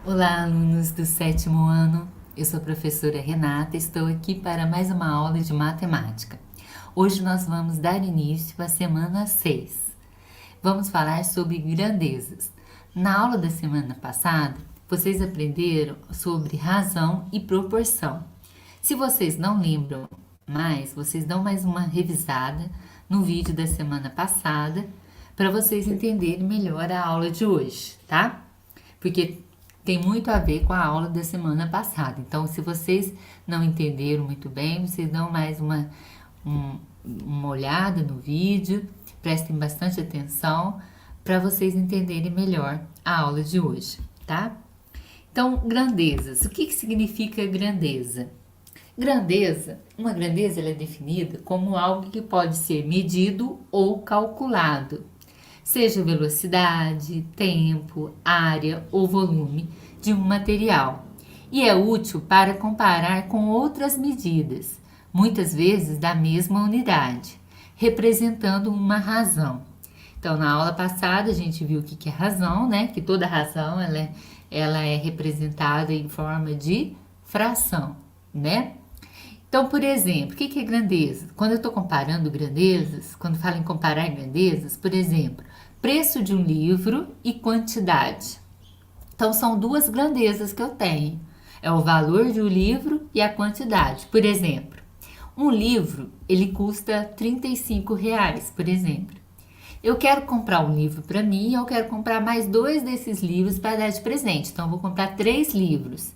Olá, alunos do sétimo ano. Eu sou a professora Renata e estou aqui para mais uma aula de matemática. Hoje nós vamos dar início à semana 6. Vamos falar sobre grandezas. Na aula da semana passada, vocês aprenderam sobre razão e proporção. Se vocês não lembram mais, vocês dão mais uma revisada no vídeo da semana passada para vocês entenderem melhor a aula de hoje, tá? Porque tem muito a ver com a aula da semana passada. Então, se vocês não entenderam muito bem, vocês dão mais uma olhada no vídeo, prestem bastante atenção para vocês entenderem melhor a aula de hoje, tá? Então, grandezas. O que significa grandeza? Uma grandeza ela é definida como algo que pode ser medido ou calculado, seja velocidade, tempo, área ou volume de um material, e é útil para comparar com outras medidas, muitas vezes da mesma unidade, representando uma razão. Então, na aula passada a gente viu o que é razão, né? Que toda razão ela é representada em forma de fração, né? Então, por exemplo, o que é grandeza? Quando eu estou comparando grandezas, quando falo em comparar grandezas, por exemplo, preço de um livro e quantidade. Então, são duas grandezas que eu tenho. É o valor de um livro e a quantidade. Por exemplo, um livro, ele custa R$ 35, por exemplo. Eu quero comprar um livro para mim e eu quero comprar mais 2 desses livros para dar de presente. Então, eu vou comprar 3 livros.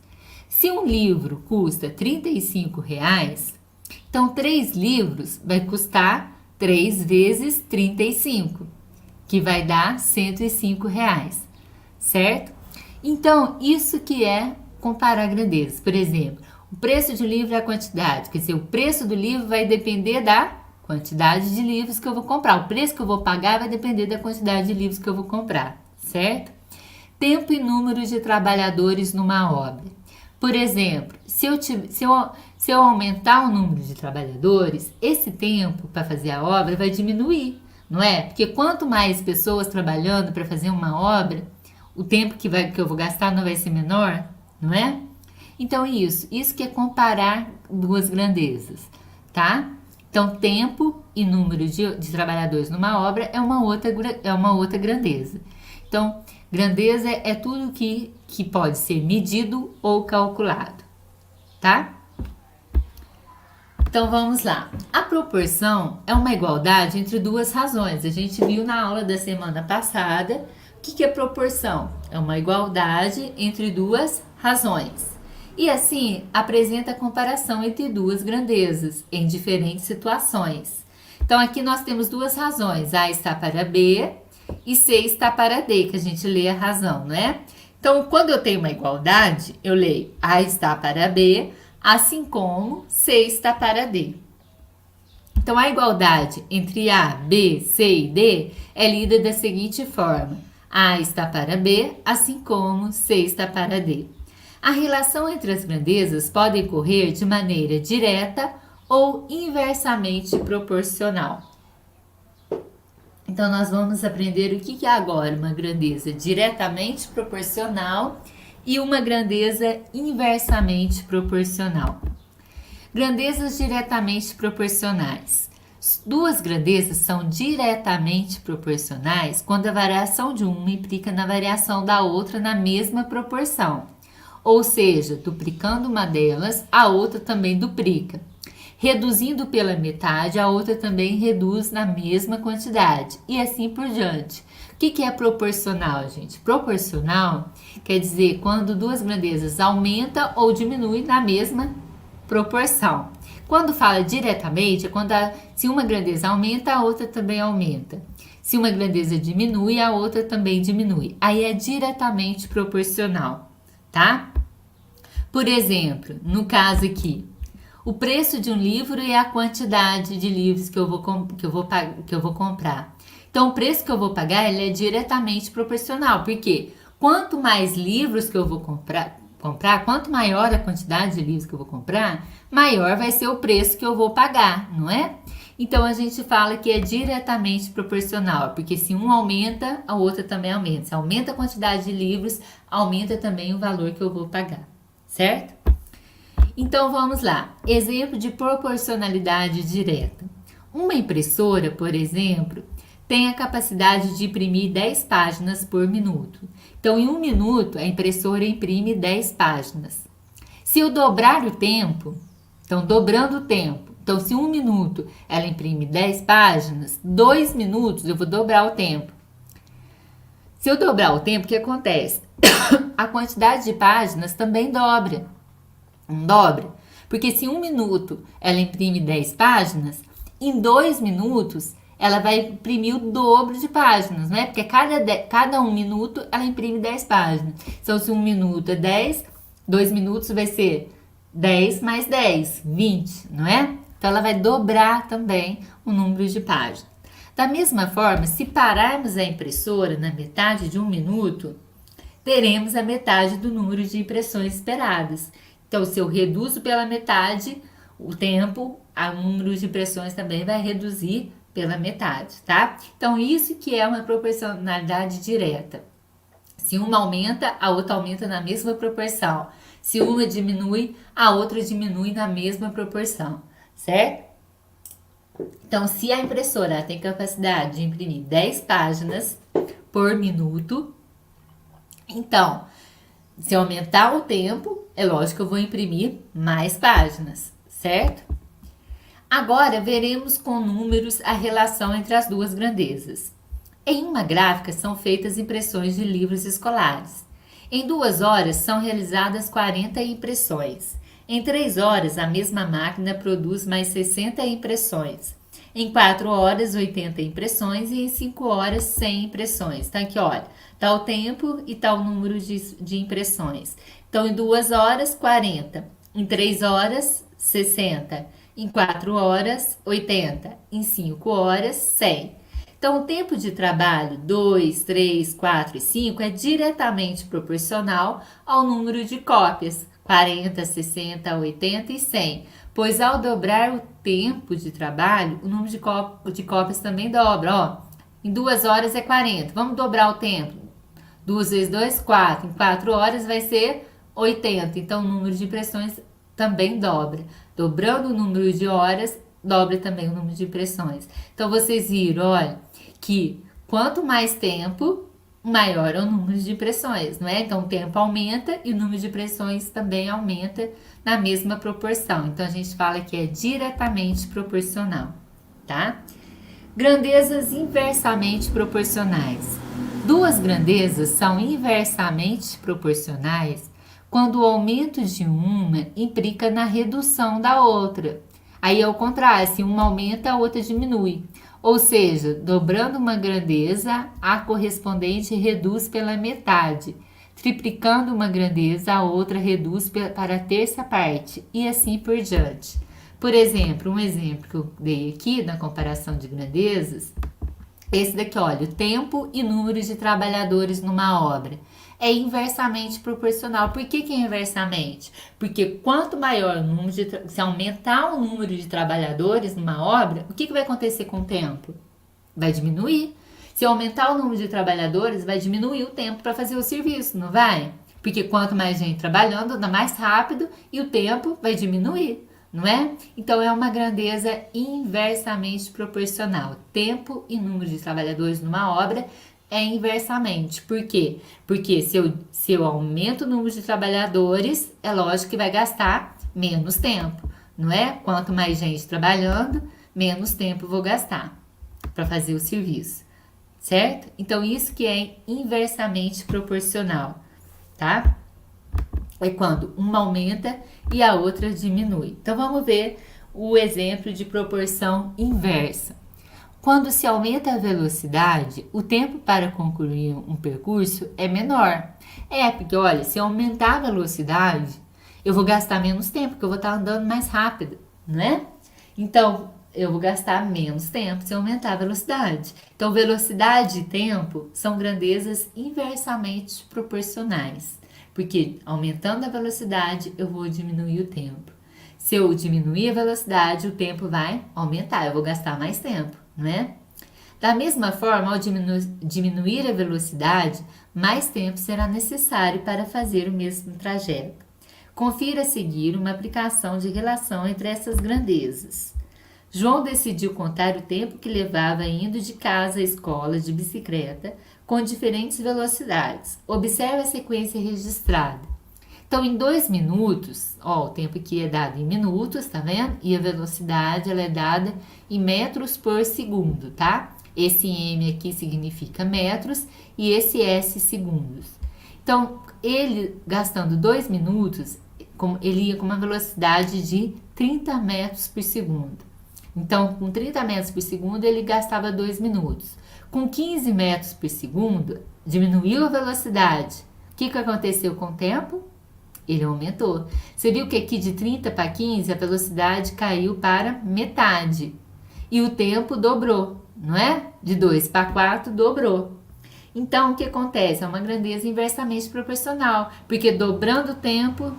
Se um livro custa R$ 35, então 3 livros vai custar 3 vezes 35, que vai dar R$ 105, certo? Então, isso que é comparar grandezas. Por exemplo, o preço de um livro é a quantidade, quer dizer, o preço do livro vai depender da quantidade de livros que eu vou comprar. O preço que eu vou pagar vai depender da quantidade de livros que eu vou comprar, certo? Tempo e número de trabalhadores numa obra. Por exemplo, se eu aumentar o número de trabalhadores, esse tempo para fazer a obra vai diminuir, não é? Porque quanto mais pessoas trabalhando para fazer uma obra, o tempo que eu vou gastar não vai ser menor, não é? Então, isso que é comparar duas grandezas, tá? Então, tempo e número de trabalhadores numa obra é uma outra grandeza. Então, grandeza é tudo que pode ser medido ou calculado, tá? Então, vamos lá. A proporção é uma igualdade entre duas razões. A gente viu na aula da semana passada o que é proporção. É uma igualdade entre duas razões. E assim, apresenta a comparação entre duas grandezas em diferentes situações. Então, aqui nós temos duas razões. A está para B e C está para D, que a gente lê a razão, né? Então, quando eu tenho uma igualdade, eu leio A está para B, assim como C está para D. Então, a igualdade entre A, B, C e D é lida da seguinte forma. A está para B, assim como C está para D. A relação entre as grandezas pode ocorrer de maneira direta ou inversamente proporcional. Então, nós vamos aprender o que é agora uma grandeza diretamente proporcional e uma grandeza inversamente proporcional. Grandezas diretamente proporcionais. Duas grandezas são diretamente proporcionais quando a variação de uma implica na variação da outra na mesma proporção. Ou seja, duplicando uma delas, a outra também duplica. Reduzindo pela metade, a outra também reduz na mesma quantidade, e assim por diante. O que é proporcional, gente? Proporcional quer dizer quando duas grandezas aumentam ou diminuem na mesma proporção. Quando fala diretamente, é quando se uma grandeza aumenta, a outra também aumenta. Se uma grandeza diminui, a outra também diminui. Aí é diretamente proporcional, tá? Por exemplo, no caso aqui, o preço de um livro e a quantidade de livros que eu vou comprar. Então, o preço que eu vou pagar ele é diretamente proporcional, porque quanto mais livros que eu vou comprar, quanto maior a quantidade de livros que eu vou comprar, maior vai ser o preço que eu vou pagar, não é? Então a gente fala que é diretamente proporcional, porque se um aumenta, a outra também aumenta. Se aumenta a quantidade de livros, aumenta também o valor que eu vou pagar, certo? Então vamos lá. Exemplo de proporcionalidade direta. Uma impressora, por exemplo, tem a capacidade de imprimir 10 páginas por minuto. Então, em 1 minuto, a impressora imprime 10 páginas. Se eu dobrar o tempo, então dobrando o tempo, então se 1 minuto ela imprime 10 páginas, 2 minutos eu vou dobrar o tempo. Se eu dobrar o tempo, o que acontece? A quantidade de páginas também dobra. Não dobra? Porque se 1 minuto ela imprime 10 páginas, em 2 minutos ela vai imprimir o dobro de páginas, né? Porque cada 1 minuto ela imprime 10 páginas. Então, se 1 minuto é 10, 2 minutos vai ser 10 mais 10, 20, não é? Então, ela vai dobrar também o número de páginas. Da mesma forma, se pararmos a impressora na metade de 1 minuto, teremos a metade do número de impressões esperadas. Então, se eu reduzo pela metade o tempo, o número de impressões também vai reduzir pela metade, tá? Então, isso que é uma proporcionalidade direta. Se uma aumenta, a outra aumenta na mesma proporção. Se uma diminui, a outra diminui na mesma proporção, certo? Então, se a impressora tem capacidade de imprimir 10 páginas por minuto, então, se aumentar o tempo, é lógico que eu vou imprimir mais páginas, certo? Agora, veremos com números a relação entre as duas grandezas. Em uma gráfica são feitas impressões de livros escolares. Em 2 horas são realizadas 40 impressões. Em 3 horas, a mesma máquina produz mais 60 impressões. Em 4 horas, 80 impressões e em 5 horas, 100 impressões. Então, aqui, olha, tá o tempo e tá o número de impressões. Então, em 2 horas, 40. Em 3 horas, 60. Em 4 horas, 80. Em 5 horas, 100. Então, o tempo de trabalho 2, 3, 4 e 5 é diretamente proporcional ao número de cópias, 40, 60, 80 e 100. Pois ao dobrar o tempo de trabalho, o número de cópias também dobra. Ó, em 2 horas é 40. Vamos dobrar o tempo. 2 vezes 2, 4. Em 4 horas vai ser 80. Então, o número de impressões também dobra. Dobrando o número de horas, dobra também o número de impressões. Então, vocês viram, olha, que quanto mais tempo, maior é o número de impressões, não é? Então, o tempo aumenta e o número de impressões também aumenta na mesma proporção. Então, a gente fala que é diretamente proporcional, tá? Grandezas inversamente proporcionais. Duas grandezas são inversamente proporcionais quando o aumento de uma implica na redução da outra. Aí é o contrário, se uma aumenta, a outra diminui. Ou seja, dobrando uma grandeza, a correspondente reduz pela metade. Triplicando uma grandeza, a outra reduz para a terça parte, e assim por diante. Por exemplo, um exemplo que eu dei aqui na comparação de grandezas, esse daqui, olha, o tempo e número de trabalhadores numa obra. É inversamente proporcional. Por que é inversamente? Porque quanto maior o número se aumentar o número de trabalhadores numa obra, o que vai acontecer com o tempo? Vai diminuir. Se aumentar o número de trabalhadores, vai diminuir o tempo para fazer o serviço, não vai? Porque quanto mais gente trabalhando, anda mais rápido e o tempo vai diminuir, não é? Então, é uma grandeza inversamente proporcional. Tempo e número de trabalhadores numa obra é inversamente. Por quê? Porque se eu aumento o número de trabalhadores, é lógico que vai gastar menos tempo, não é? Quanto mais gente trabalhando, menos tempo eu vou gastar para fazer o serviço, certo? Então, isso que é inversamente proporcional, tá? É quando uma aumenta e a outra diminui. Então, vamos ver o exemplo de proporção inversa. Quando se aumenta a velocidade, o tempo para concluir um percurso é menor. Porque, olha, se eu aumentar a velocidade, eu vou gastar menos tempo, porque eu vou estar andando mais rápido, né? Então, eu vou gastar menos tempo se eu aumentar a velocidade. Então, velocidade e tempo são grandezas inversamente proporcionais, porque aumentando a velocidade, eu vou diminuir o tempo. Se eu diminuir a velocidade, o tempo vai aumentar, eu vou gastar mais tempo, né? Da mesma forma, ao diminuir a velocidade, mais tempo será necessário para fazer o mesmo trajeto. Confira a seguir uma aplicação de relação entre essas grandezas. João decidiu contar o tempo que levava indo de casa à escola de bicicleta com diferentes velocidades. Observe a sequência registrada. Então, em 2 minutos, ó, o tempo aqui é dado em minutos, tá vendo? E a velocidade, ela é dada em metros por segundo, tá? Esse M aqui significa metros e esse S segundos. Então, ele gastando 2 minutos, ele ia com uma velocidade de 30 metros por segundo. Então, com 30 metros por segundo, ele gastava 2 minutos. Com 15 metros por segundo, diminuiu a velocidade. O que aconteceu com o tempo? Ele aumentou. Você viu que aqui de 30 para 15, a velocidade caiu para metade. E o tempo dobrou, não é? De 2 para 4, dobrou. Então, o que acontece? É uma grandeza inversamente proporcional, porque dobrando o tempo,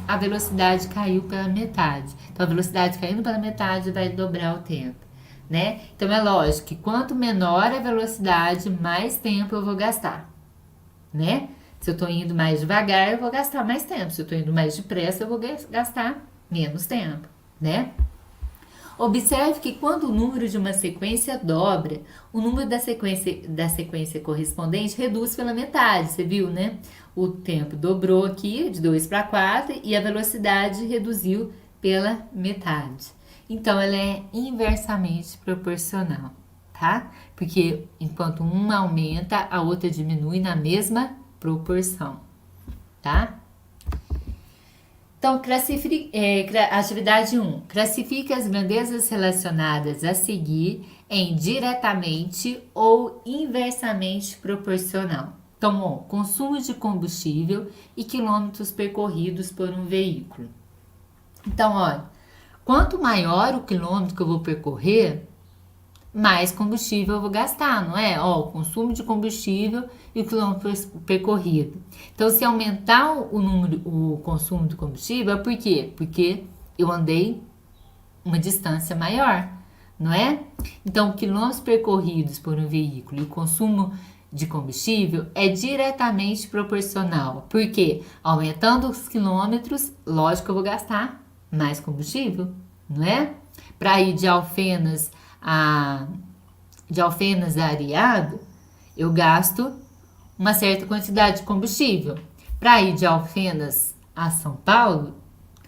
a velocidade caiu pela metade. Então, a velocidade caindo pela metade vai dobrar o tempo, né? Então, é lógico que quanto menor a velocidade, mais tempo eu vou gastar, né? Se eu tô indo mais devagar, eu vou gastar mais tempo. Se eu tô indo mais depressa, eu vou gastar menos tempo, né? Observe que quando o número de uma sequência dobra, o número da sequência correspondente reduz pela metade, você viu, né? O tempo dobrou aqui, de 2 para 4, e a velocidade reduziu pela metade. Então, ela é inversamente proporcional, tá? Porque enquanto uma aumenta, a outra diminui na mesma proporção, tá? Então, atividade 1. Classifique as grandezas relacionadas a seguir em diretamente ou inversamente proporcional. Então, ó, consumo de combustível e quilômetros percorridos por um veículo. Então, olha, quanto maior o quilômetro que eu vou percorrer, mais combustível eu vou gastar, não é? Ó, o consumo de combustível e o quilômetro percorrido. Então, se aumentar o consumo de combustível, por quê? Porque eu andei uma distância maior, não é? Então, quilômetros percorridos por um veículo e o consumo de combustível é diretamente proporcional. Por quê? Aumentando os quilômetros, lógico que eu vou gastar mais combustível, não é? Para ir de Alfenas a Areado, eu gasto uma certa quantidade de combustível. Para ir de Alfenas a São Paulo,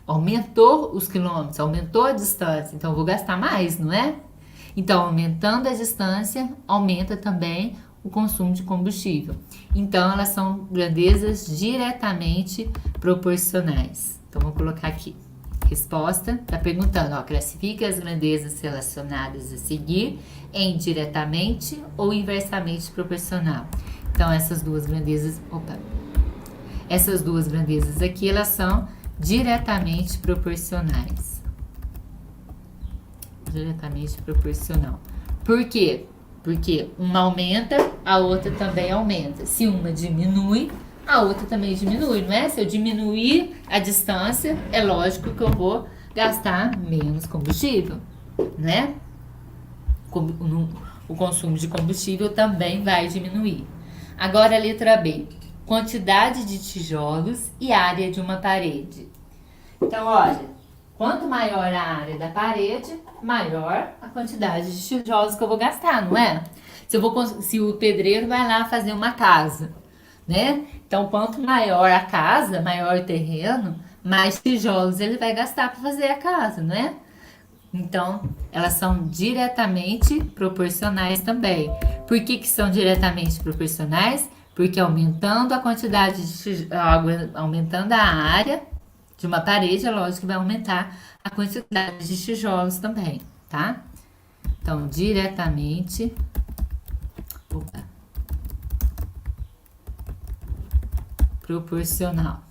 aumentou os quilômetros, aumentou a distância, então eu vou gastar mais, não é? Então, aumentando a distância, aumenta também o consumo de combustível. Então, elas são grandezas diretamente proporcionais. Então, vou colocar aqui. Resposta, está perguntando, ó, classifique as grandezas relacionadas a seguir em diretamente ou inversamente proporcional. Então, essas duas grandezas aqui, elas são diretamente proporcionais. Diretamente proporcional. Por quê? Porque uma aumenta, a outra também aumenta. Se uma diminui, a outra também diminui, não é? Se eu diminuir a distância, é lógico que eu vou gastar menos combustível, né? O consumo de combustível também vai diminuir. Agora a letra B. Quantidade de tijolos e área de uma parede. Então, olha, quanto maior a área da parede, maior a quantidade de tijolos que eu vou gastar, não é? Se o pedreiro vai lá fazer uma casa, né? Então, quanto maior a casa, maior o terreno, mais tijolos ele vai gastar para fazer a casa, não é? Então, elas são diretamente proporcionais também. Por que são diretamente proporcionais? Porque aumentando a quantidade de aumentando a área de uma parede, é lógico que vai aumentar a quantidade de tijolos também, tá? Então, diretamente proporcional.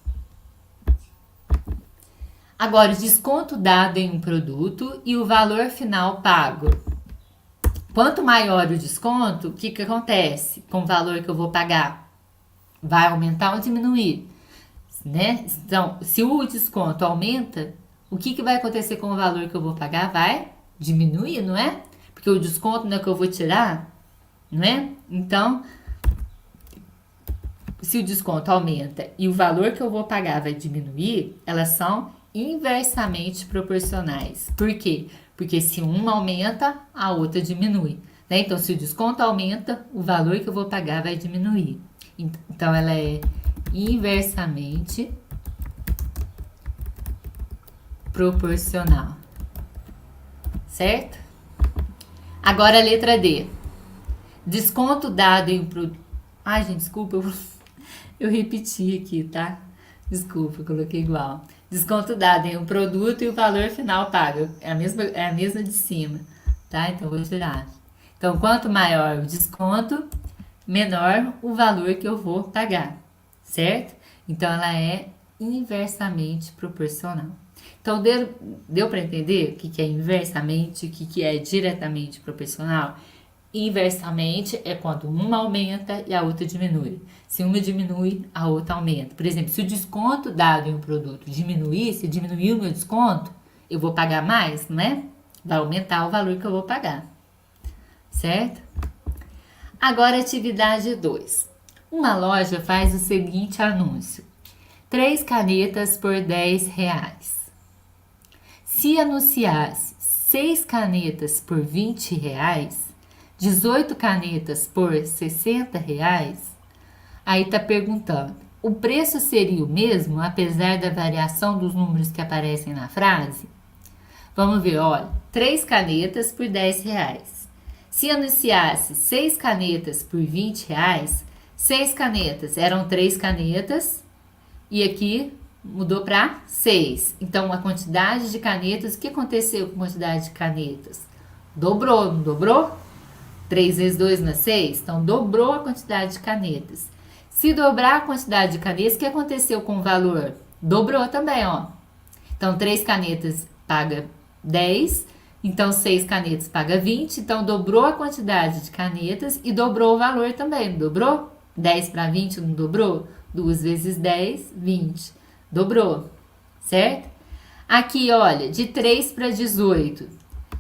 Agora, o desconto dado em um produto e o valor final pago. Quanto maior o desconto, o que acontece com o valor que eu vou pagar? Vai aumentar ou diminuir, né? Então, se o desconto aumenta, o que vai acontecer com o valor que eu vou pagar? Vai diminuir, não é? Porque o desconto não é que eu vou tirar, não é? Então, se o desconto aumenta e o valor que eu vou pagar vai diminuir, elas são inversamente proporcionais. Por quê? Porque se uma aumenta, a outra diminui. Né? Então, se o desconto aumenta, o valor que eu vou pagar vai diminuir. Então, ela é inversamente proporcional. Certo? Agora a letra D. Desconto dado em um produto. Ai, gente, desculpa, eu repeti aqui, tá? Desculpa, eu coloquei igual. Desconto dado em um produto e o valor final pago. É a mesma de cima, tá? Então, vou tirar. Então, quanto maior o desconto, menor o valor que eu vou pagar, certo? Então, ela é inversamente proporcional. Então, deu para entender o que é inversamente, o que é diretamente proporcional? Inversamente é quando uma aumenta e a outra diminui. Se uma diminui, a outra aumenta. Por exemplo, se o desconto dado em um produto diminuir, se diminuir o meu desconto, eu vou pagar mais, né? Vai aumentar o valor que eu vou pagar. Certo? Agora, atividade 2. Uma loja faz o seguinte anúncio: 3 canetas por R$10. Se anunciasse 6 canetas por R$20, 18 canetas por R$60, aí tá perguntando, o preço seria o mesmo, apesar da variação dos números que aparecem na frase? Vamos ver, olha, 3 canetas por R$10. Se anunciasse 6 canetas por R$20, 6 canetas eram 3 canetas, e aqui mudou para 6. Então, a quantidade de canetas, o que aconteceu com a quantidade de canetas? Dobrou, não dobrou? 3 vezes 2 não é 6? Então, dobrou a quantidade de canetas. Se dobrar a quantidade de canetas, o que aconteceu com o valor? Dobrou também, ó. Então, 3 canetas paga 10, então 6 canetas paga 20, então dobrou a quantidade de canetas e dobrou o valor também, não dobrou? 10 para 20 não dobrou? 2 vezes 10, 20. Dobrou, certo? Aqui, olha, de 3 para 18.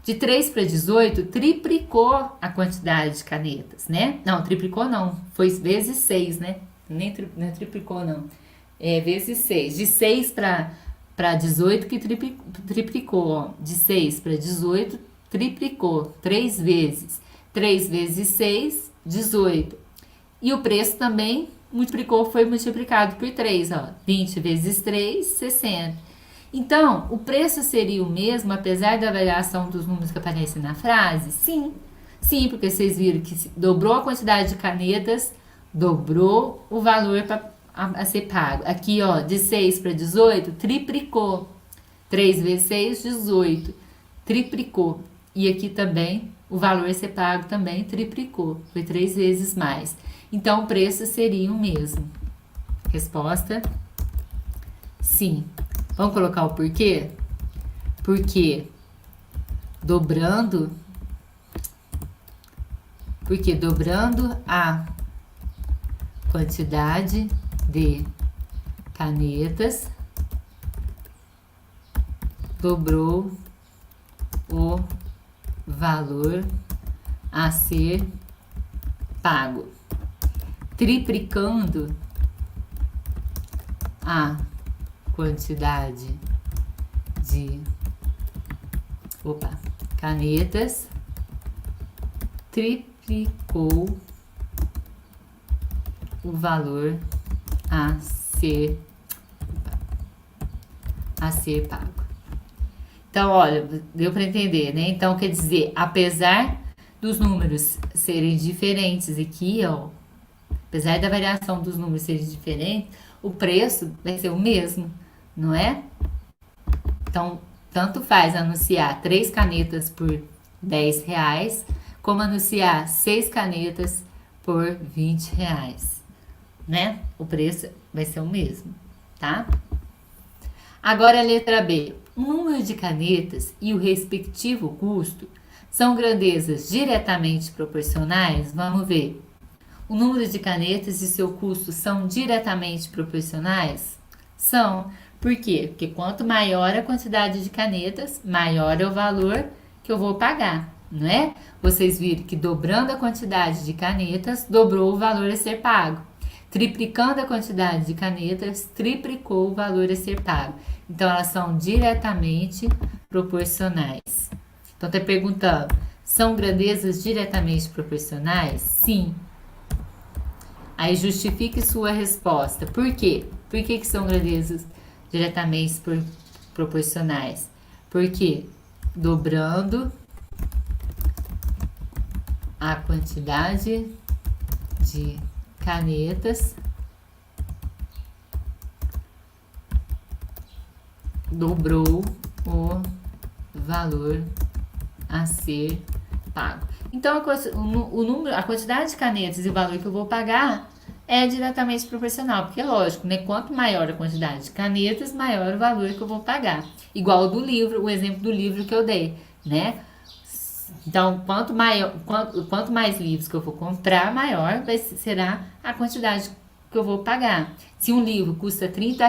De 3 para 18, triplicou a quantidade de canetas, né? Não, triplicou não, foi vezes 6, né? Nem triplicou não, é vezes 6. De 6 para 18 que triplicou, ó. De 6 para 18, triplicou, 3 vezes. 3 vezes 6, 18. E o preço também multiplicou, foi multiplicado por 3, ó. 20 vezes 3, 60. Então, o preço seria o mesmo, apesar da variação dos números que aparecem na frase? Sim. Sim, porque vocês viram que dobrou a quantidade de canetas, dobrou o valor a ser pago. Aqui, ó, de 6 para 18, triplicou. 3 vezes 6, 18. Triplicou. E aqui também, o valor a ser pago também triplicou. Foi 3 vezes mais. Então, o preço seria o mesmo. Resposta: sim. Vamos colocar o porquê? Porque dobrando a quantidade de canetas, dobrou o valor a ser pago. Triplicando a quantidade de canetas, triplicou o valor a ser pago. Então, olha, deu para entender, né? Então, quer dizer, apesar dos números serem diferentes aqui, ó, apesar da variação dos números serem diferentes, o preço vai ser o mesmo, não é? Então, tanto faz anunciar 3 canetas por R$10, como anunciar 6 canetas por R$20, né? O preço vai ser o mesmo, tá? Agora a letra B. O número de canetas e o respectivo custo são grandezas diretamente proporcionais? Vamos ver. O número de canetas e seu custo são diretamente proporcionais? São, Por quê? Porque quanto maior a quantidade de canetas, maior é o valor que eu vou pagar, não é? Vocês viram que dobrando a quantidade de canetas, dobrou o valor a ser pago. Triplicando a quantidade de canetas, triplicou o valor a ser pago. Então, elas são diretamente proporcionais. Então, está perguntando, são grandezas diretamente proporcionais? Sim. Aí, justifique sua resposta. Por quê? Por que são grandezas diretamente proporcionais? Porque dobrando a quantidade de canetas, dobrou o valor a ser pago. Então, a quantidade de canetas e o valor que eu vou pagar é diretamente proporcional, porque é lógico, né? Quanto maior a quantidade de canetas, maior o valor que eu vou pagar. Igual do livro, o exemplo do livro que eu dei, né? Então, quanto mais livros que eu for comprar, maior será a quantidade que eu vou pagar. Se um livro custa R$ 30,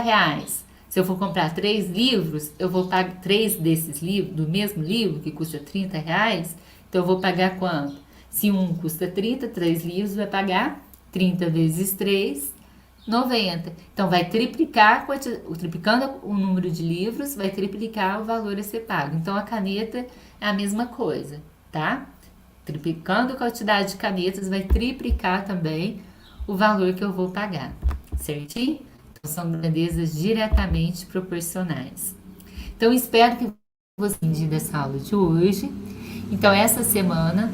se eu for comprar 3 livros, eu vou pagar 3 desses livros, do mesmo livro, que custa R$ 30, então eu vou pagar quanto? Se um custa 30, 3 livros vai pagar 30 vezes 3, 90. Então, vai triplicar, triplicando o número de livros, vai triplicar o valor a ser pago. Então, a caneta é a mesma coisa, tá? Triplicando a quantidade de canetas, vai triplicar também o valor que eu vou pagar, certinho? Então, são grandezas diretamente proporcionais. Então, espero que você tenha entendido essa aula de hoje. Então, essa semana,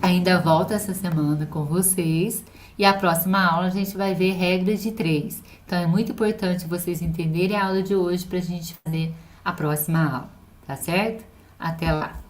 ainda volto essa semana com vocês. E a próxima aula a gente vai ver regras de 3. Então, é muito importante vocês entenderem a aula de hoje para a gente fazer a próxima aula, tá certo? Até lá!